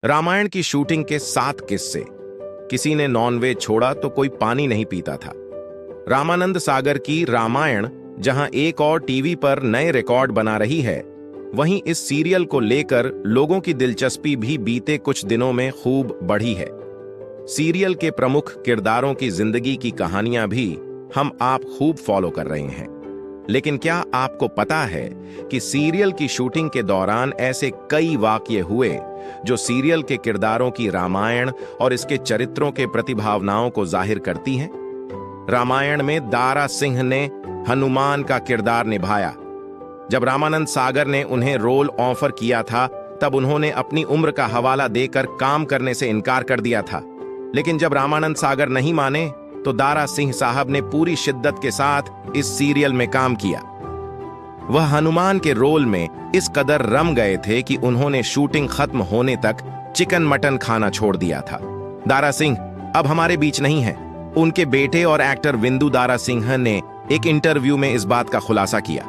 रामायण की शूटिंग के 7 किस्से। किसी ने नॉनवेज छोड़ा तो कोई पानी नहीं पीता था। रामानंद सागर की रामायण जहां एक और टीवी पर नए रिकॉर्ड बना रही है, वहीं इस सीरियल को लेकर लोगों की दिलचस्पी भी बीते कुछ दिनों में खूब बढ़ी है। सीरियल के प्रमुख किरदारों की जिंदगी की कहानियां भी हम आप खूब फॉलो कर रहे हैं। लेकिन क्या आपको पता है कि सीरियल की शूटिंग के दौरान ऐसे कई वाकये हुए जो सीरियल के किरदारों की रामायण और इसके चरित्रों के प्रतिभावनाओं को जाहिर करती हैं? रामायण में दारा सिंह ने हनुमान का किरदार निभाया। जब रामानंद सागर ने उन्हें रोल ऑफर किया था, तब उन्होंने अपनी उम्र का हवाला देकर काम करने से इनकार कर दिया था। लेकिन जब रामानंद सागर नहीं माने, तो दारा सिंह साहब ने पूरी शिद्दत के साथ इस सीरियल में काम किया। वह हनुमान के रोल में इस कदर रम गए थे कि उन्होंने शूटिंग खत्म होने तक चिकन मटन खाना छोड़ दिया था। दारा सिंह अब हमारे बीच नहीं है। उनके बेटे और एक्टर विंदु दारा सिंह ने एक इंटरव्यू में इस बात का खुलासा किया।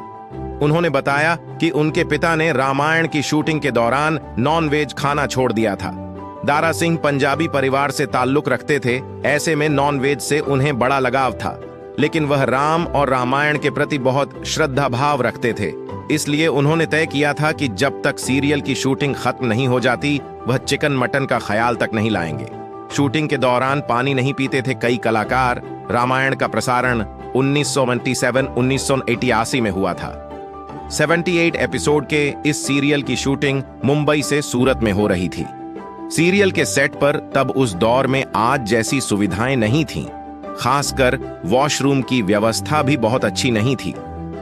उन्होंने बताया कि उनके पिता ने रामायण की शूटिंग के दौरान नॉनवेज खाना छोड़ दिया था। दारा सिंह पंजाबी परिवार से ताल्लुक रखते थे, ऐसे में नॉनवेज से उन्हें बड़ा लगाव था। लेकिन वह राम और रामायण के प्रति बहुत श्रद्धा भाव रखते थे, इसलिए उन्होंने तय किया था कि जब तक सीरियल की शूटिंग खत्म नहीं हो जाती, वह चिकन मटन का ख्याल तक नहीं लाएंगे। शूटिंग के दौरान पानी नहीं पीते थे कई कलाकार। रामायण का प्रसारण 1987-1988 में हुआ था। 78 एपिसोड के इस सीरियल की शूटिंग मुंबई से सूरत में हो रही थी। सीरियल के सेट पर तब उस दौर में आज जैसी सुविधाएं नहीं थीं, खासकर वॉशरूम की व्यवस्था भी बहुत अच्छी नहीं थी।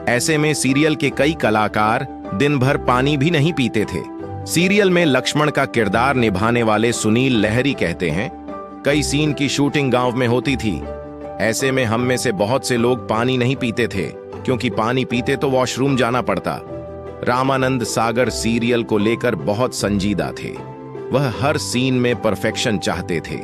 ऐसे में सीरियल के कई कलाकार दिन भर पानी भी नहीं पीते थे। सीरियल में लक्ष्मण का किरदार निभाने वाले सुनील लहरी कहते हैं, कई सीन की शूटिंग गांव में होती थी। ऐसे में हम में से बहुत से लोग पानी नहीं पीते थे, क्योंकि पानी पीते तो वॉशरूम जाना पड़ता। रामानंद सागर सीरियल को लेकर बहुत संजीदा थे। वह हर सीन में परफेक्शन चाहते थे।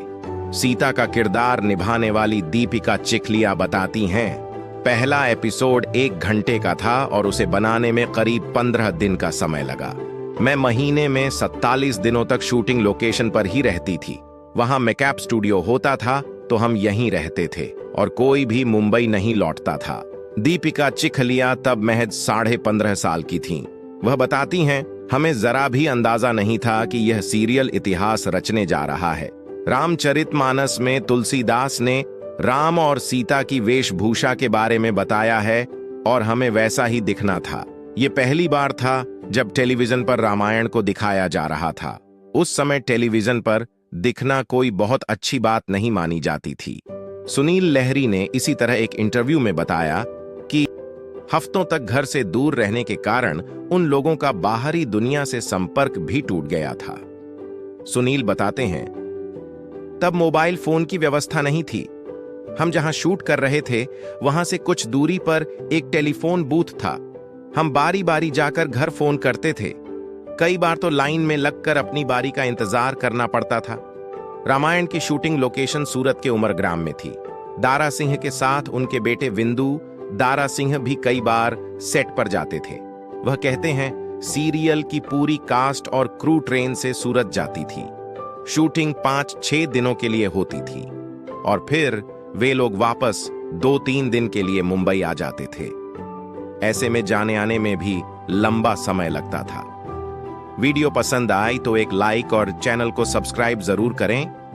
सीता का किरदार निभाने वाली दीपिका चिखलिया बताती हैं, पहला एपिसोड 1 घंटे का था और उसे बनाने में करीब 15 दिन का समय लगा। मैं महीने में 47 दिनों तक शूटिंग लोकेशन पर ही रहती थी। वहां मेकअप स्टूडियो होता था तो हम यहीं रहते थे और कोई भी मुंबई नहीं लौटता था। दीपिका चिखलिया तब महज 15.5 साल की थीं। वह बताती हैं, हमें जरा भी अंदाजा नहीं था कि यह सीरियल इतिहास रचने जा रहा है। रामचरितमानस में तुलसीदास ने राम और सीता की वेशभूषा के बारे में बताया है और हमें वैसा ही दिखना था। ये पहली बार था जब टेलीविजन पर रामायण को दिखाया जा रहा था। उस समय टेलीविजन पर दिखना कोई बहुत अच्छी बात नहीं मानी जाती थी। सुनील लहरी ने इसी तरह एक इंटरव्यू में बताया कि हफ्तों तक घर से दूर रहने के कारण उन लोगों का बाहरी दुनिया से संपर्क भी टूट गया था। सुनील बताते हैं, तब मोबाइल फोन की व्यवस्था नहीं थी। हम जहां शूट कर रहे थे वहां से कुछ दूरी पर एक टेलीफोन बूथ था। हम बारी बारी जाकर घर फोन करते थे। कई बार तो लाइन में लगकर अपनी बारी का इंतजार करना पड़ता था। रामायण की शूटिंग लोकेशन सूरत के उमरग्राम में थी। दारा सिंह के साथ उनके बेटे विंदु दारा सिंह भी कई बार सेट पर जाते थे। वह कहते हैं, सीरियल की पूरी कास्ट और क्रू ट्रेन से सूरत जाती थी। शूटिंग 5-6 दिनों के लिए होती थी और फिर वे लोग वापस 2-3 दिन के लिए मुंबई आ जाते थे। ऐसे में जाने आने में भी लंबा समय लगता था। वीडियो पसंद आए तो एक लाइक और चैनल को सब्सक्राइब जरूर करें।